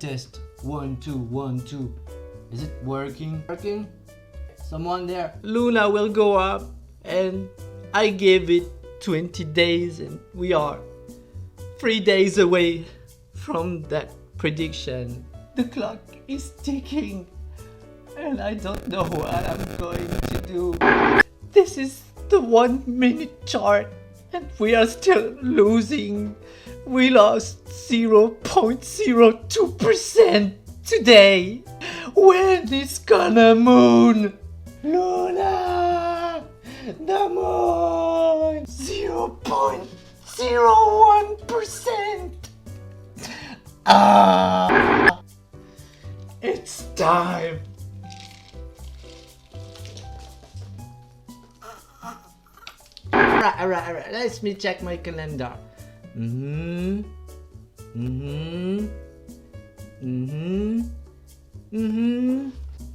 test. 1 2 1 2. Is it working? Someone there? Luna will go up, and I gave it 20 days, and we are 3 days away from that prediction. The clock is ticking, and I don't know what I'm going to do. This is the 1 minute chart, and we are still losing. We lost 0.02% today. When is gonna moon? Luna! The moon! 0.01%! It's time! Alright, let me check my calendar.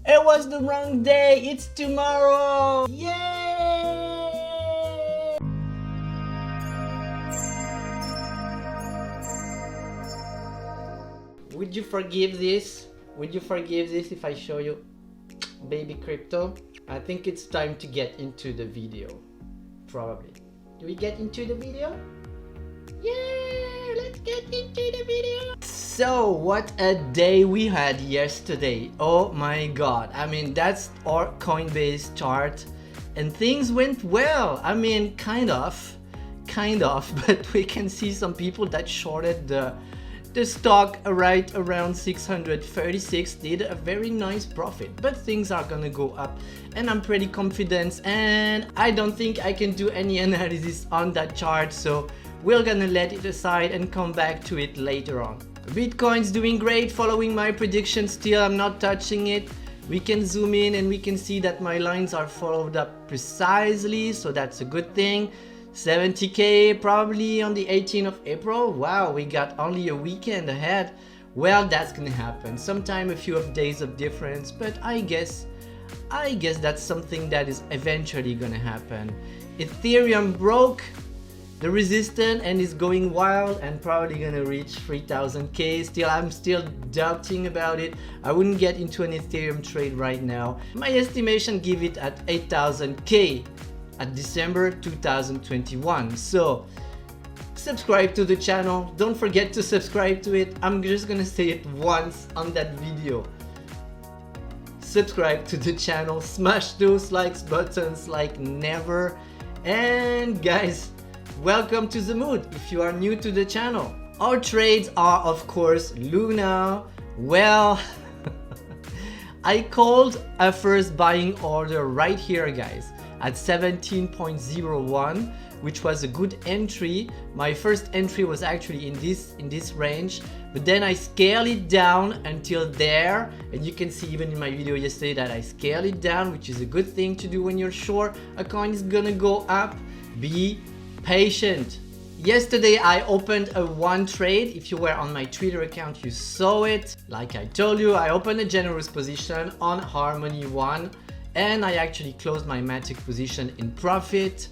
It was the wrong day. It's tomorrow. Yay! Would you forgive this? Would you forgive this if I show you baby crypto? I think it's time to get into the video. Probably. Do we get into the video? Yeah, let's get into the video. So what a day we had yesterday. Oh my god. I mean, that's our Coinbase chart, and things went well. I mean, kind of, but we can see some people that shorted the stock right around 636 did a very nice profit, but things are gonna go up, and I'm pretty confident, and I don't think I can do any analysis on that chart, so we're gonna let it aside and come back to it later on. Bitcoin's doing great, following my prediction. Still, I'm not touching it. We can zoom in and we can see that my lines are followed up precisely, so that's a good thing. 70k probably on the 18th of April. Wow, we got only a weekend ahead. Well, that's gonna happen sometime, a few days of difference, but I guess that's something that is eventually gonna happen. Ethereum broke the resistance and is going wild and probably gonna reach 3000k. Still, I'm still doubting about it. I wouldn't get into an Ethereum trade right now. My estimation give it at 8000k at December 2021. So subscribe to the channel. Don't forget to subscribe to it. I'm just gonna say it once on that video. Subscribe to the channel, smash those likes buttons like never, and guys, welcome to the mood if you are new to the channel. Our trades are of course Luna. Well, I called a first buying order right here, guys, at 17.01, which was a good entry. My first entry was actually in this range, but then I scaled it down until there, and you can see even in my video yesterday that I scaled it down, which is a good thing to do when you're sure a coin is gonna go up. Be patient. Yesterday I opened a one trade. If you were on my Twitter account, you saw it. Like I told you, I opened a generous position on Harmony 1, and I actually closed my Matic position in profit.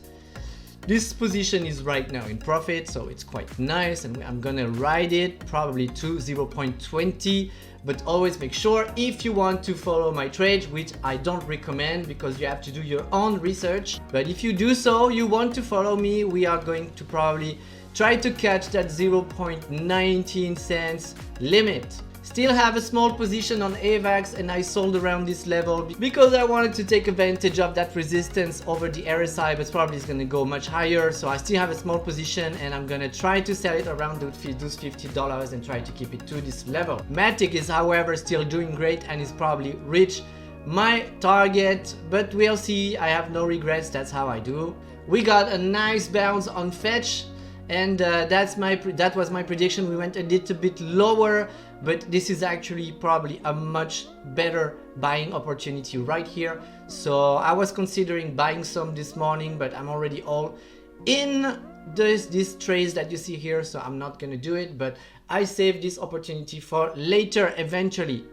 This position is right now in profit, so it's quite nice, and I'm gonna ride it probably to 0.20. But always make sure, if you want to follow my trade, which I don't recommend because you have to do your own research, but if you do so, you want to follow me, we are going to probably try to catch that 0.19 cents limit. Still have a small position on AVAX, and I sold around this level because I wanted to take advantage of that resistance over the RSI, but probably it's gonna go much higher. So I still have a small position, and I'm gonna try to sell it around those $50 and try to keep it to this level. Matic is however still doing great and is probably reached my target, but we'll see. I have no regrets, that's how I do. We got a nice bounce on fetch, and that was my prediction. We went a little bit lower, but this is actually probably a much better buying opportunity right here. So I was considering buying some this morning, but I'm already all in these trades that you see here, so I'm not gonna do it, but I saved this opportunity for later eventually.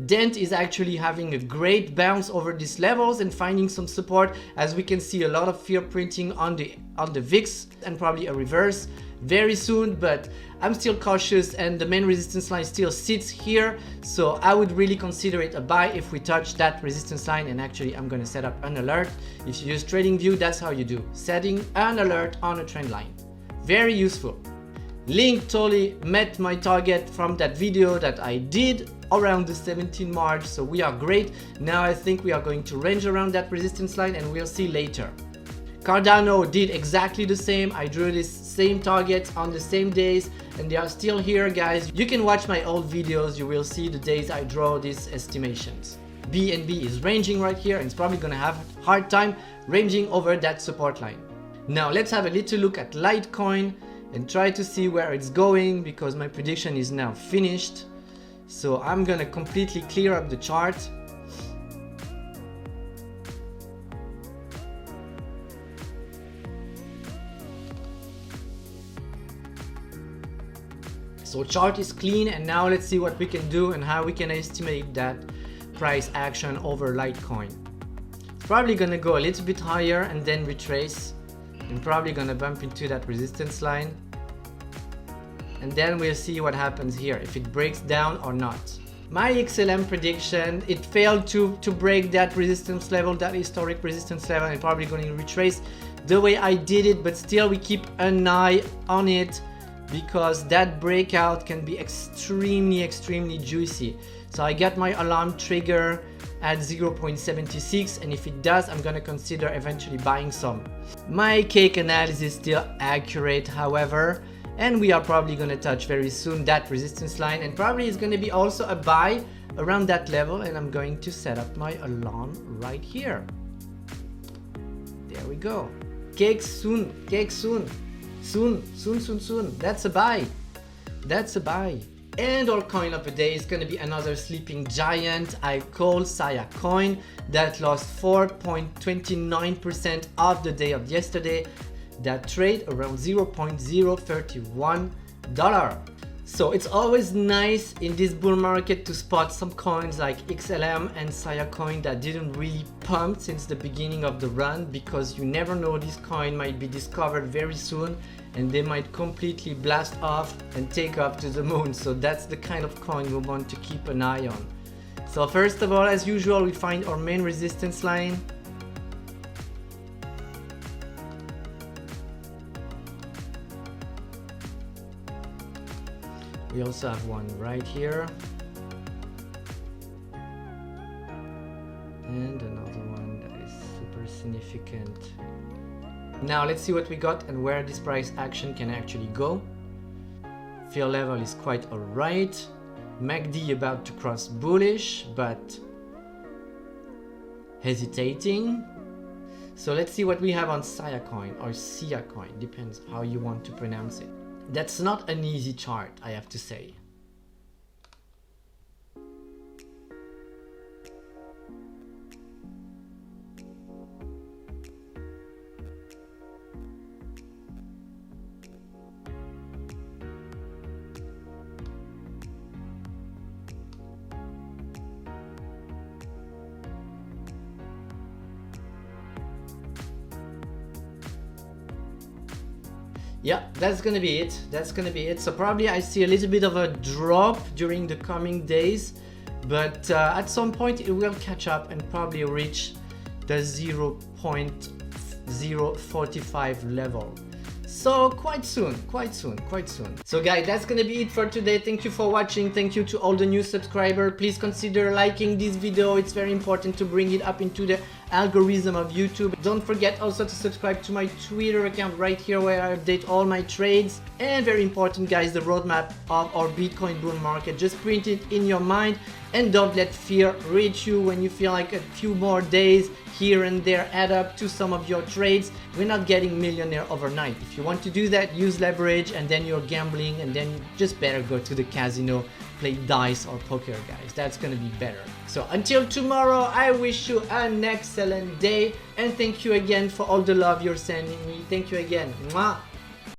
Dent is actually having a great bounce over these levels and finding some support, as we can see a lot of fear printing on the VIX and probably a reverse. very soon, but I'm still cautious and the main resistance line still sits here, so I would really consider it a buy if we touch that resistance line. And actually I'm going to set up an alert. If you use TradingView, that's how you do, setting an alert on a trend line. Very useful. Link totally met my target from that video that I did around the 17th March, so we are great. Now I think we are going to range around that resistance line and we'll see later. Cardano did exactly the same. I drew this same targets on the same days and they are still here, guys. You can watch my old videos, you will see the days I draw these estimations. BNB is ranging right here and it's probably gonna have a hard time ranging over that support line. Now let's have a little look at Litecoin and try to see where it's going, because my prediction is now finished. So I'm gonna completely clear up the chart. So chart is clean, and now let's see what we can do and how we can estimate that price action over Litecoin. It's probably gonna go a little bit higher and then retrace, and probably gonna bump into that resistance line. And then we'll see what happens here, if it breaks down or not. My XLM prediction, it failed to break that resistance level, that historic resistance level, and probably going to retrace the way I did it, but still we keep an eye on it, because that breakout can be extremely juicy. So I got my alarm trigger at 0.76, and if it does, I'm gonna consider eventually buying some. My cake analysis is still accurate, however, and we are probably gonna touch very soon that resistance line, and probably it's gonna be also a buy around that level, and I'm going to set up my alarm right here. There we go. Cake soon, cake soon. Soon. That's a buy. That's a buy. And our coin of the day is going to be another sleeping giant. I call SIACOIN, that lost 4.29% of the day of yesterday. That trade around $0.031. So it's always nice in this bull market to spot some coins like XLM and SIACOIN that didn't really pump since the beginning of the run, because you never know, this coin might be discovered very soon and they might completely blast off and take off to the moon. So that's the kind of coin we want to keep an eye on. So first of all, as usual, we find our main resistance line. We also have one right here, and another one that is super significant. Now let's see what we got and where this price action can actually go. Fear level is quite alright. MACD about to cross bullish, but hesitating. So let's see what we have on SIACOIN or SIACOIN, depends how you want to pronounce it. That's not an easy chart, I have to say. Yeah, that's gonna be it. That's gonna be it. So probably I see a little bit of a drop during the coming days, but at some point it will catch up and probably reach the 0.045 level. So quite soon. So guys, that's gonna be it for today. Thank you for watching. Thank you to all the new subscribers. Please consider liking this video. It's very important to bring it up into the algorithm of YouTube. Don't forget also to subscribe to my Twitter account right here, where I update all my trades. And very important, guys, the roadmap of our Bitcoin bull market. Just print it in your mind and don't let fear reach you when you feel like a few more days here and there add up to some of your trades. We're not getting millionaire overnight. If you want to do that, use leverage, and then you're gambling, and then you just better go to the casino, play dice or poker, guys. That's gonna be better. So until tomorrow, I wish you an excellent day, and thank you again for all the love you're sending me. Thank you again. Mwah.